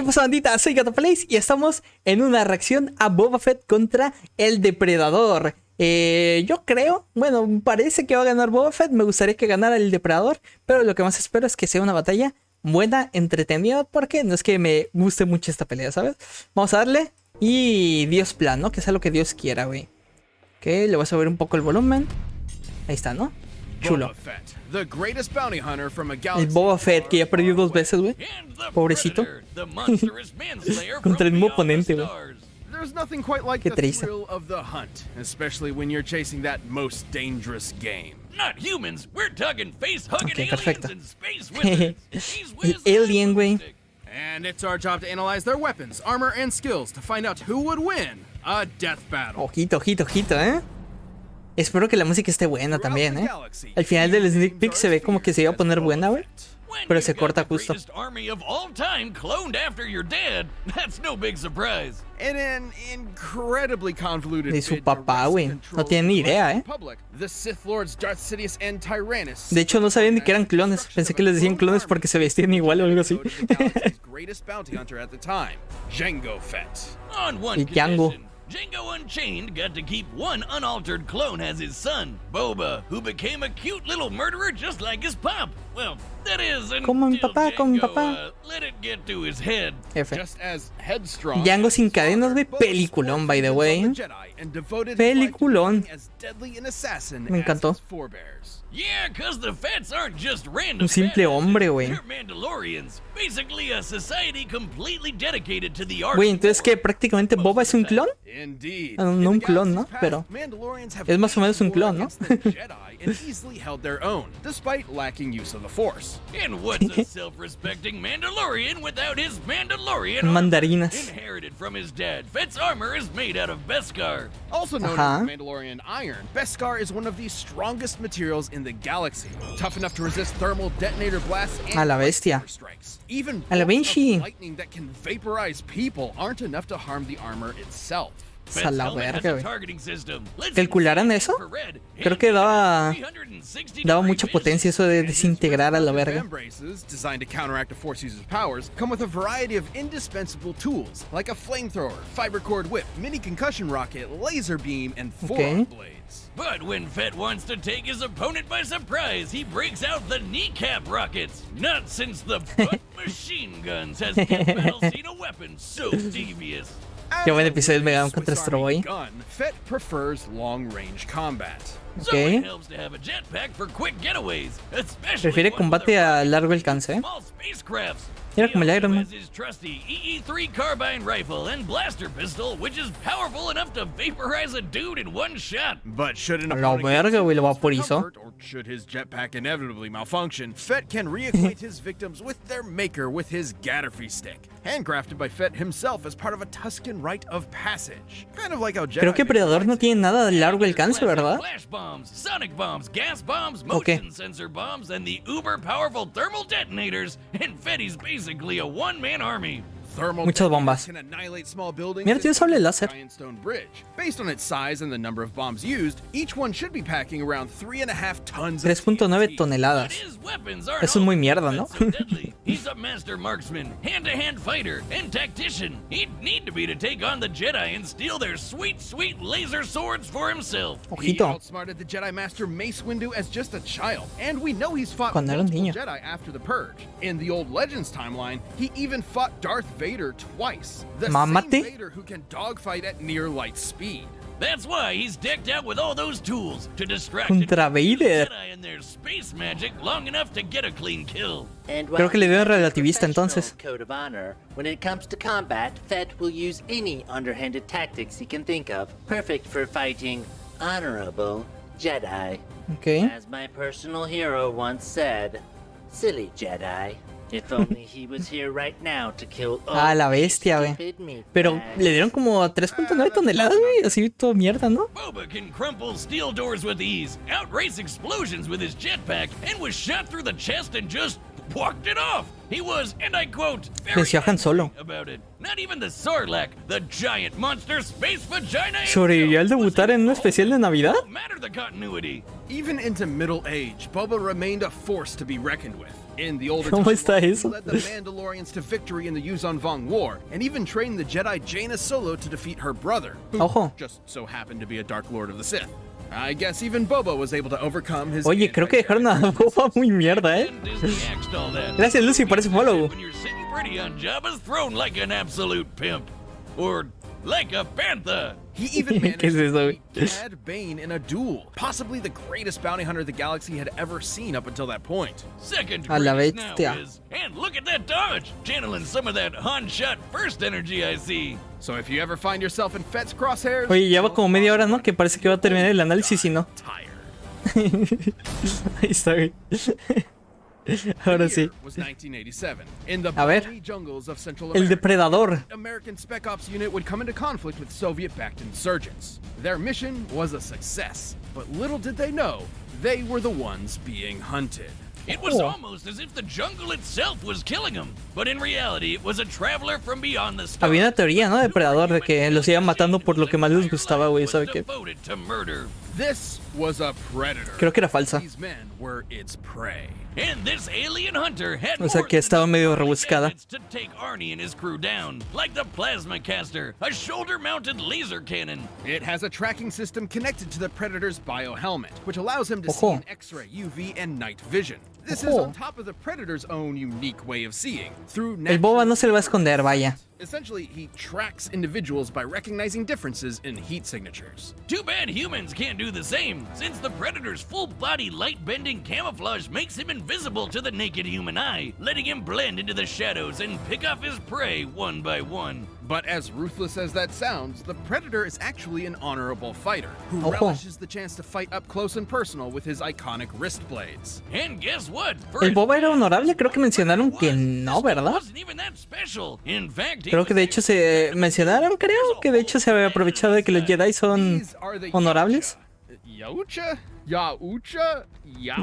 pasa, bandita? Soy GatoPlays y estamos en una reacción a Boba Fett contra el Depredador. Yo creo, bueno, parece que va a ganar Boba Fett. Me gustaría que ganara el Depredador, pero lo que más espero es que sea una batalla buena, entretenida, porque no es que me guste mucho esta pelea, ¿sabes? Vamos a darle y Dios plan, ¿no? Que sea lo que Dios quiera, güey. Ok, le voy a subir un poco el volumen. Ahí está, ¿no? Chulo. El Boba Fett que ya perdió 2 veces, güey. Pobrecito. Contra el mismo oponente, güey. Qué triste. Ok, perfecto. El alien, güey. And it's our job to analyze their weapons, armor, and skills to find out who would win a death battle. Ojito, ojito, ojito, ¿eh? Espero que la música esté buena también, ¿eh? Al final del sneak peek se ve como que se iba a poner buena, güey. Pero se corta justo. De su papá, güey. No tienen ni idea, ¿eh? De hecho, no sabían ni que eran clones. Pensé que les decían clones porque se vestían igual o algo así. Y Django. Django Unchained got to keep one unaltered clone as his son, Boba, who became a cute little murderer just like his pop. Well, that is until como mi papá, Django, como mi papá. Let it get to his head. Django sin cadenas, güey. Peliculón, by the way. Peliculón. Me encantó. Yeah, cause the Fets aren't just random. Un simple hombre, güey. They're Mandalorians, basically a society completely dedicated to the art. Güey, entonces que prácticamente Boba es un clon. No un clon, ¿no? Pero es más o menos un clon, ¿no? And what's a self-respecting Mandalorian without his Mandalorian mandarinas. inherited from his dad? Fett's armor is made out of Beskar. Also known as Mandalorian iron, Beskar is one of the strongest materials in the galaxy, tough enough to resist thermal detonator blasts and a la bestia. strikes. Even a la Banshee. Lightning that can vaporize people aren't enough to harm the armor itself. A la verga, güey. ¿Calcularan eso? Creo que daba mucha potencia eso de desintegrar a la verga. Designed to counteract a force user's powers come with a variety of indispensable tools like a flamethrower, fiber cord whip, mini concussion rocket, laser beam, and forearm blades. But when Fett wants to take his opponent by surprise, he breaks out the kneecap rockets. Not since the butt machine guns has Battle seen a weapon so devious. Qué buen episodio me ganó contra Stroboy. Fett prefers long-range combat. Ok. Prefiere combate a largo alcance, ¿eh? Era como el Iron Man. A la verga, güey, lo vaporizó. Should his jetpack inevitably malfunction, Fett can reacquaint his victims with their maker with his Gaddafi stick, handcrafted by Fett himself as part of a Tusken rite of passage. Kind of like how Jedi. Creo que Predador no tiene nada de largo alcance, ¿verdad? Flash bombs, sonic bombs, gas bombs, Okay. motion sensor bombs, and the uber powerful thermal detonators. And Fetty's basically a one-man army. Muchas bombas. Mira, tiene sable láser. Based on its size and the number of bombs used, each one should be packing around 3.5 tons. 3.9 toneladas. Eso es muy mierda, ¿no? He's a master marksman, hand-to-hand fighter, and tactician. He'd need to be to take on the Jedi and steal their sweet, sweet laser swords for himself. He outsmarted the Jedi Master Mace Windu as just a child, and we know he's fought multiple Jedi after the Purge. In the old Legends timeline, he even fought Darth Vader twice. The same Vader who can dogfight at near light speed. That's why he's decked out with all those tools to distract Contra Vader. Jedi and their space magic long enough to get a clean kill. Creo que le dio relativista entonces. Code of honor. When it comes to combat, Fett will use any underhanded tactics he can think of, perfect for fighting honorable Jedi. Okay. As my personal hero once said, silly Jedi. If only he was here right now to kill a la bestia, güey. Pero le dieron como 3.9 toneladas, güey. Así todo mierda, ¿no? Boba can crumple steel doors with ease, outrace explosions with his jetpack, and was shot through the chest and just walked it off. He was, and I quote, very Solo about it. Not even the Sarlacc, the giant monster space vagina. ¿Sobrevivió al debutar en un especial de Navidad? Matter the continuity. Even into middle age, Boba remained a force to be reckoned with. In the older ¿Cómo está timeline, eso? he led the Mandalorians to victory in the Yuzon Vong War, and even trained the Jedi Jaina Solo to defeat her brother, who Ojo. just so happened to be a Dark Lord of the Sith. I guess even Boba was able to overcome his. Oye, creo que dejaron a Boba muy mierda, ¿eh? Disney axed all that. Gracias, Lucy, por ese follow. When you're sitting pretty on Jabba's throne like an absolute pimp. Or like a panther. He even managed ¿Qué es eso, to güey? beat Cad Bane in a duel, possibly the greatest bounty hunter the galaxy had ever seen up until that point. Second A la greatest now bestia. is, and look at that dodge, channeling some of that Han shot first energy I see. So if you ever find yourself in Fett's crosshairs, Oye, ya va como media hora, ¿no? Que parece que va a terminar el análisis y no. tired. Ahí está, güey. Ahora sí. Was 1987. In the A ver. balmy jungles of Central El America, depredador. American Spec Ops unit would come into conflict with Soviet-backed insurgents. Their mission was a success, but little did they know, they were the ones being hunted. It was Oh. almost as if the jungle itself was killing him. But in reality, it was a traveler from beyond the stars. Había una teoría, ¿no? De Depredador, de que los iban matando por lo que más les gustaba, güey. ¿Sabe qué? Devoted to murder. This was a predator. Creo que era falsa. These men were its prey. And this alien hunter had O sea, more que than estaba medio 20 rebuscada. gadgets to take Arnie and his crew down, like the plasma caster, a shoulder-mounted laser cannon. It has a tracking system connected to the Predator's biohelmet, which allows him to see Ojo. in X-ray, UV, and night vision. This is Ojo. on top of the Predator's own unique way of seeing, through El Boba natural- no se le va a esconder, vaya. Essentially, he tracks individuals by recognizing differences in heat signatures. Too bad humans can't do the same, since the Predator's full-body light-bending camouflage makes him invisible to the naked human eye, letting him blend into the shadows and pick off his prey one by one. But as ruthless as that sounds, the Predator is actually an honorable fighter who Ojo. relishes the chance to fight up close and personal with his iconic wrist blades. And guess what? For El his Boba era fans, honorable, creo que mencionaron que no, this ¿verdad? wasn't even that special. In fact, he Creo was que de hecho se mencionaron, creo que de hecho se había aprovechado de que los Jedi son These are the honorables. Yautja? Yautja?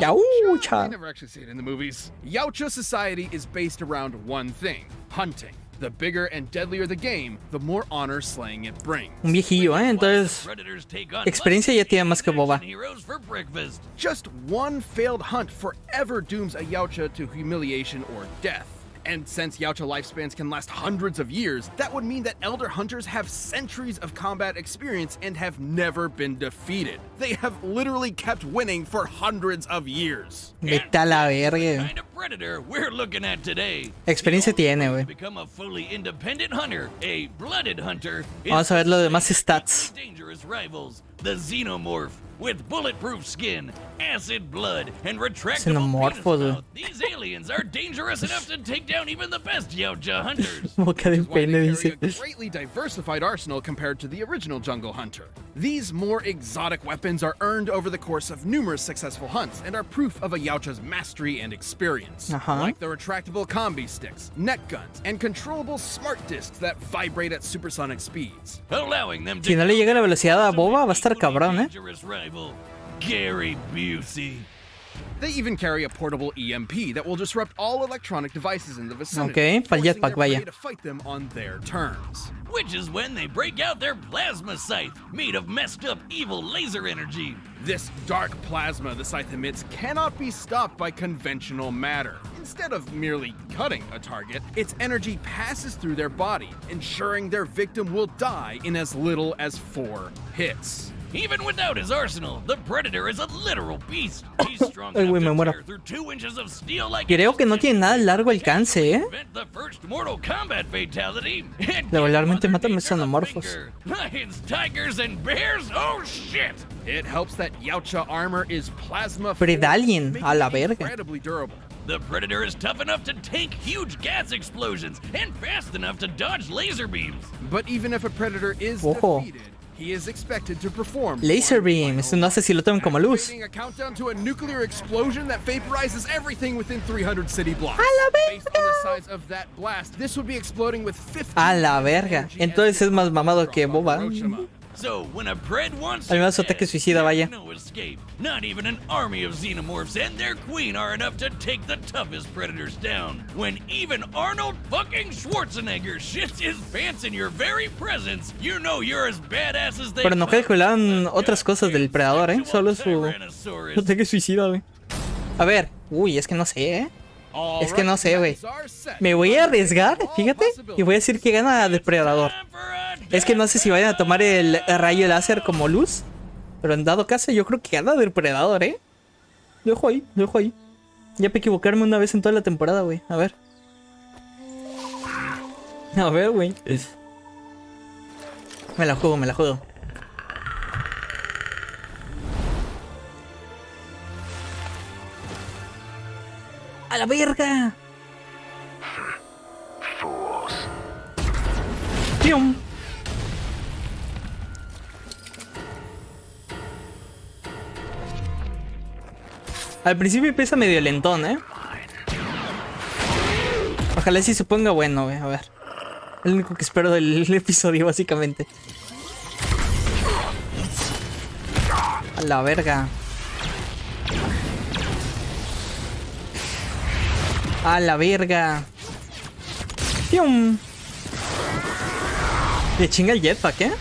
Yautja. I never actually see it in the movies. Yautja society is based around one thing, hunting. The bigger and deadlier the game, the more honor slaying it brings. Un viejillo, ¿eh? Entonces, Predators take on experiencia ya tiene más que Boba. heroes for breakfast. Just one failed hunt forever dooms a Yautja to humiliation or death. And since Yautja lifespans can last hundreds of years, that would mean that Elder Hunters have centuries of combat experience and have never been defeated. They have literally kept winning for hundreds of years. Vete a la verga. Kind of predator we're looking at today. Experiencia The only tiene, way güey. to become a fully independent hunter, a blooded hunter, is Vamos a ver los to demás stats. dangerous rivals, the xenomorph, with bulletproof skin, acid blood, and retractable Xenomorfos, penis güey. mouth. These aliens are dangerous enough to take down even the best Yautja hunters. Boca de Which is why pene, they dice. carry a greatly diversified arsenal compared to the original Jungle Hunter. These more exotic weapons are earned over the course of numerous successful hunts and are proof of a Yautja's mastery and experience. Uh-huh. Like the retractable combi sticks, net guns, and controllable smart discs that vibrate at supersonic speeds. Allowing them to Si no le llega la velocidad a Boba, va a estar cabrón, ¿eh? dangerous rival, Gary Busey. They even carry a portable EMP that will disrupt all electronic devices in the vicinity, Okay, pa'l forcing jetpack, their prey vaya. to fight them on their terms. Which is when they break out their plasma scythe, made of messed up evil laser energy. This dark plasma the scythe emits cannot be stopped by conventional matter. Instead of merely cutting a target, its energy passes through their body, ensuring their victim will die in as little as 4 hits. Even without his arsenal, the Predator is a literal beast. He's strong Ay, enough güey, me to muero. tear through 2 inches of steel like Creo que no tiene nada de largo alcance, ¿eh? prevent the first Mortal Kombat fatality. And Regularmente Mother matan Nature the xenomorfos. finger. Lions, tigers, and bears. Oh shit! It helps that Yautja armor is plasma Predalien, making a la it verga. incredibly durable. The Predator is tough enough to tank huge gas explosions and fast enough to dodge laser beams. But even if a predator is Ojo. defeated, he is expected to perform Laser one beam, final eso no sé si lo toman como luz. activating a countdown to a nuclear explosion that vaporizes everything within 300 city blocks. ¡A la Based on the size of that blast, this would be exploding with 50 A la verga. Entonces es más mamado que Boba. So So, when a Pred wants Al menos you ataque dead, suicida, vaya. there's no escape. Not even an army of xenomorphs and their queen are enough to take the toughest predators down. When even Arnold fucking Schwarzenegger shits his pants in your very presence, you know you're as badass as they Pero no come. calcularon otras cosas del predador, ¿eh? Solo su Tyrannosaurus. ataque suicida, güey. A ver. Uy, es que no sé, ¿eh? Es que no sé, güey. Me voy a arriesgar, fíjate, y voy a decir que gana Depredador. Es que no sé si vayan a tomar el rayo láser como luz, pero en dado caso yo creo que gana Depredador, ¿eh? Lo dejo ahí, lo dejo ahí. Ya para equivocarme una vez en toda la temporada, güey. A ver. A ver, güey. Me la juego, me la juego. ¡A la verga! ¡Pium! Al principio empieza medio lentón, ¿eh? Ojalá sí se ponga bueno, güey. A ver. Es lo único que espero del episodio, básicamente. A la verga. A la verga. ¡Pium! Le chinga el jetpack, ¿eh?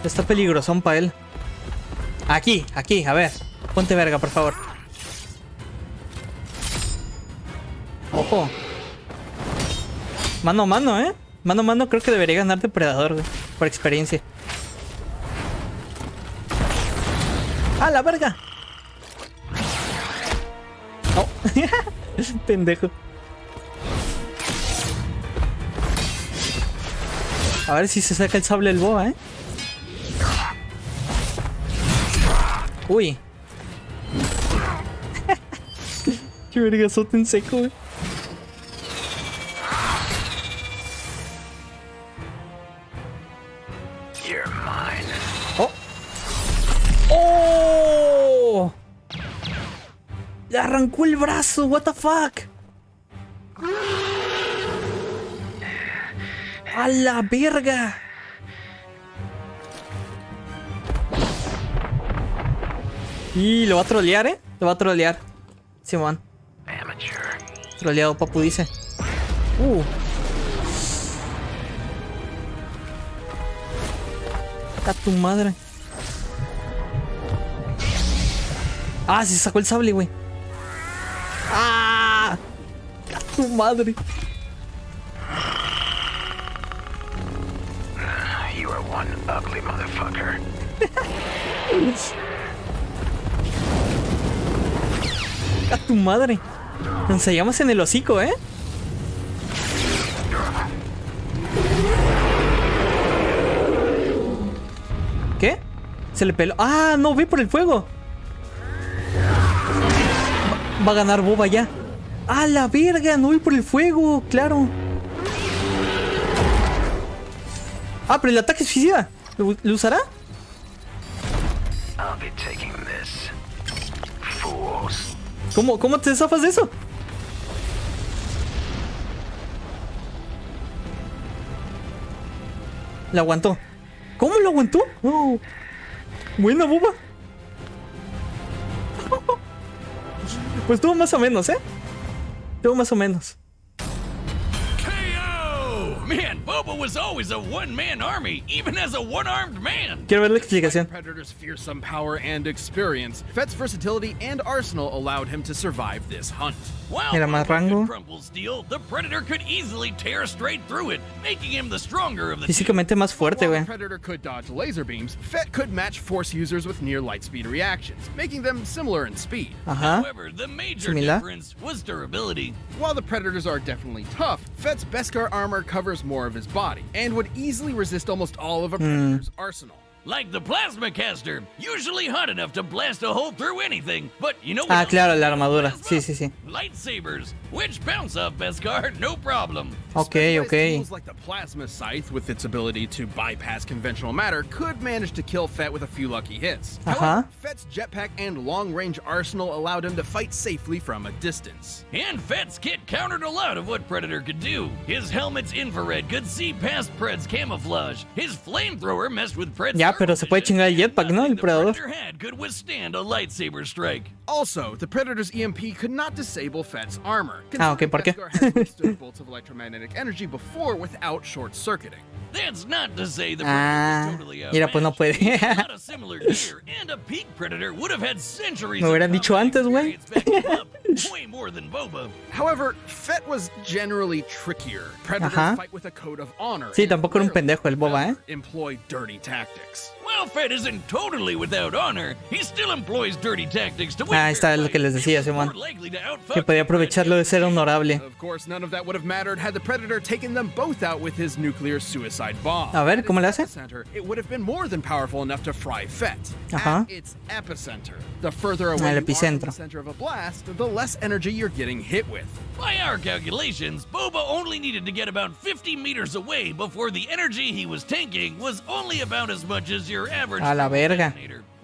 Está peligrosón para él. Aquí, aquí, a ver. Ponte verga, por favor. Ojo. Mano a mano, ¿eh? Mano a mano creo que debería ganar Depredador, güey. Por experiencia. ¡A la verga! Oh. Pendejo. A ver si se saca el sable el boa, ¿eh? Uy. Qué vergazote en seco, güey. Oh. ¡Oh! Le arrancó el brazo, what the fuck. ¡A la verga! Y lo va a trolear, ¿eh? Lo va a trolear. Simón. Troleado, papu, dice. A tu madre. Ah, se sacó el sable, güey. Ah, a tu madre. You are one ugly motherfucker. A tu madre. Nos ensayamos en el hocico, ¿eh? ¿Qué? Se le peló. ¡Ah! No, ve por el fuego. Va a ganar Boba ya. ¡Ah, la verga! No voy por el fuego, claro. Ah, pero el ataque es suicida. ¿Lo usará? ¿Cómo te zafas de eso? La aguantó. ¿Cómo lo aguantó? Oh. Buena, Boba. Pues tuvo más o menos, ¿eh? Tuvo más o menos. Man, Boba was always a one-man army, even as a one-armed man. Quiero ver la explicación. Predator's fearsome power and experience, Fett's versatility and arsenal allowed him to survive this hunt. While Mira, más rango. crumple steel, the Predator could easily tear straight through it, making him the stronger of the two. Físicamente más fuerte, While güey. the Predator could dodge laser beams, Fett could match Force users with near light speed reactions, making them similar in speed. Ajá. However, the major Similar. difference was durability. While the Predators are definitely tough, Fett's Beskar armor covers more of his body and would easily resist almost all of a Predator's arsenal. Like the plasma caster, usually hot enough to blast a hole through anything, but you know what Ah, else claro, la doesn't armadura. blast Sí, up? sí, sí. Lightsabers, which bounce off Beskar, no problem. Ok, Specialized ok. tools like the plasma scythe, with its ability to bypass conventional matter, could manage to kill Fett with a few lucky hits. Uh-huh. However, Fett's jetpack and long-range arsenal allowed him to fight safely from a distance. And Fett's kit countered a lot of what Predator could do. His helmet's infrared could see past Pred's camouflage. His flamethrower messed with Pred's Ya, pero se puede chingar el jetpack, ¿no? El the Predador. Predator had could withstand a lightsaber strike. Also, the Predator's EMP could not disable Fett's armor. Ah, ok, ¿por qué? Beskar has withstood bolts of electromagnetic energy before without short-circuiting. That's not to say the Ah, Predator was totally mira, pues no outmatched. puede. He's got a similar gear, and a peak Predator would have had centuries Me hubieran of dicho combat antes, güey. experience backing him up. way more than Boba. However, Fett was generally trickier. Predators fight with a code of honor. Sí, tampoco era un pendejo el Boba, ¿eh? Employ dirty tactics. Well, Fett isn't totally without honor. He still employs dirty tactics to win. Ah, está lo que les decía, Simón. Que podía aprovecharlo de ser honorable. Of course, none of that would have mattered had the Predator taken them both out with his nuclear suicide bomb. A ver, ¿cómo le hace? It would have been more than powerful enough to fry Fett. At its epicenter. The further away you are from the center of a blast, the less energy you're getting hit with. By our calculations, Boba only needed to get about 50 meters away before the energy he was tanking was only about as much as your average a la verga.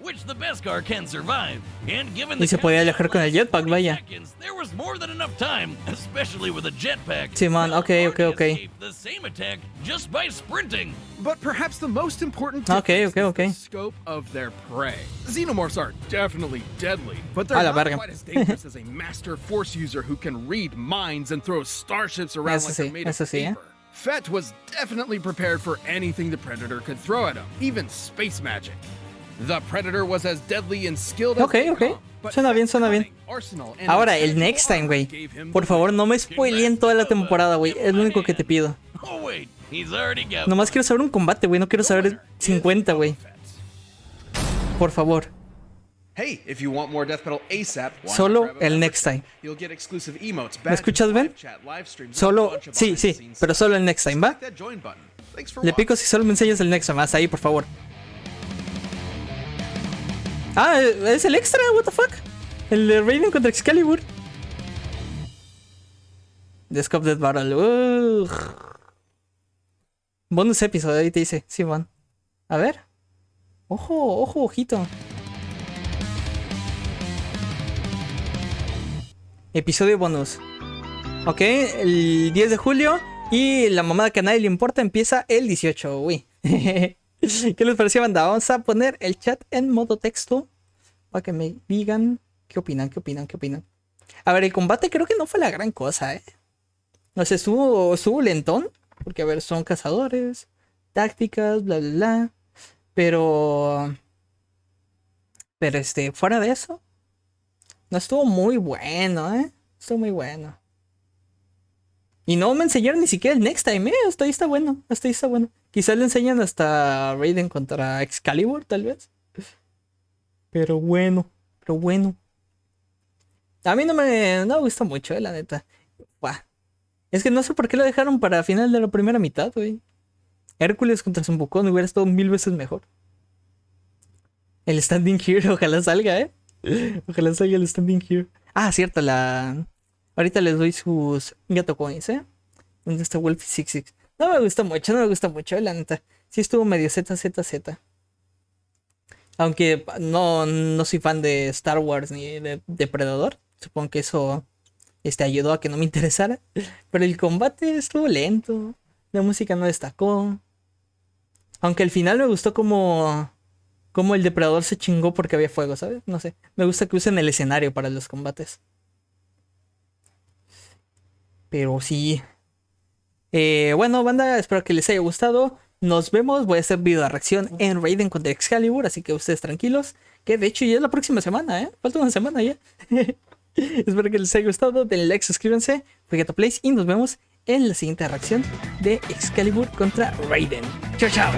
Which the best car can survive. And given y se podía alejar con el jetpack, vaya. There was more than enough time, especially with a jetpack. Simón, ok. The same attack just by sprinting. But perhaps the most important difference is the scope of their prey. Xenomorphs are definitely deadly, but they're not quite as dangerous as a master force user who can read minds and throw starships around like they're made of paper. Fett was definitely prepared for anything the Predator could throw at him, even space magic. The Predator was as deadly and skilled as Suena bien. Ahora, el next time, güey. Por favor, no me spoileen toda la temporada, güey. Es lo único que te pido. Nomás quiero saber un combate, güey. No quiero saber 50, güey. Por favor. Hey, if you want more Death Pedal ASAP, solo el next time. ¿Me escuchas, Ben? Solo, sí, pero solo el next time, ¿va? Le pico si solo me enseñas el next time. Hasta ahí, por favor. Ah, es el extra, what the fuck. El de Raiden contra Excalibur. The Scope Death Battle. Bonus episodio, ahí te dice, Simón. A ver. Ojito. Episodio bonus. Ok, el 10 de julio. Y la mamada que a nadie le importa empieza el 18, uy. ¿Qué les pareció, banda? Vamos a poner el chat en modo texto para que me digan qué opinan. A ver, el combate creo que no fue la gran cosa, ¿eh? No sé, estuvo lentón. Porque, a ver, son cazadores, tácticas, bla. Pero fuera de eso, no estuvo muy bueno, ¿eh? Estuvo muy bueno. Y no me enseñaron ni siquiera el next time, ¿eh? Hasta ahí está bueno. Quizás le enseñan hasta Raiden contra Excalibur, tal vez. Pero bueno. A mí no me gustó mucho, la neta. Buah. Es que no sé por qué lo dejaron para final de la primera mitad, güey. Hércules contra Zumbucón hubiera estado 1000 veces mejor. El Standing Here, ojalá salga, ¿eh? Ojalá salga el Standing Here. Ah, cierto, ahorita les doy sus Gato Coins, ¿eh? ¿Dónde está Wolf 66? No me gusta mucho, la neta. Sí estuvo medio ZZZ. Aunque no soy fan de Star Wars ni de Depredador. Supongo que eso ayudó a que no me interesara. Pero el combate estuvo lento. La música no destacó. Aunque al final me gustó como el Depredador se chingó porque había fuego, ¿sabes? No sé. Me gusta que usen el escenario para los combates. Pero sí. Bueno, banda, espero que les haya gustado. Nos vemos. Voy a hacer video de reacción en Raiden contra Excalibur. Así que ustedes tranquilos. Que de hecho ya es la próxima semana, ¿eh? Falta una semana ya. Espero que les haya gustado. Denle like, suscríbanse. Fue Gato Plays. Y nos vemos en la siguiente reacción de Excalibur contra Raiden. Chao.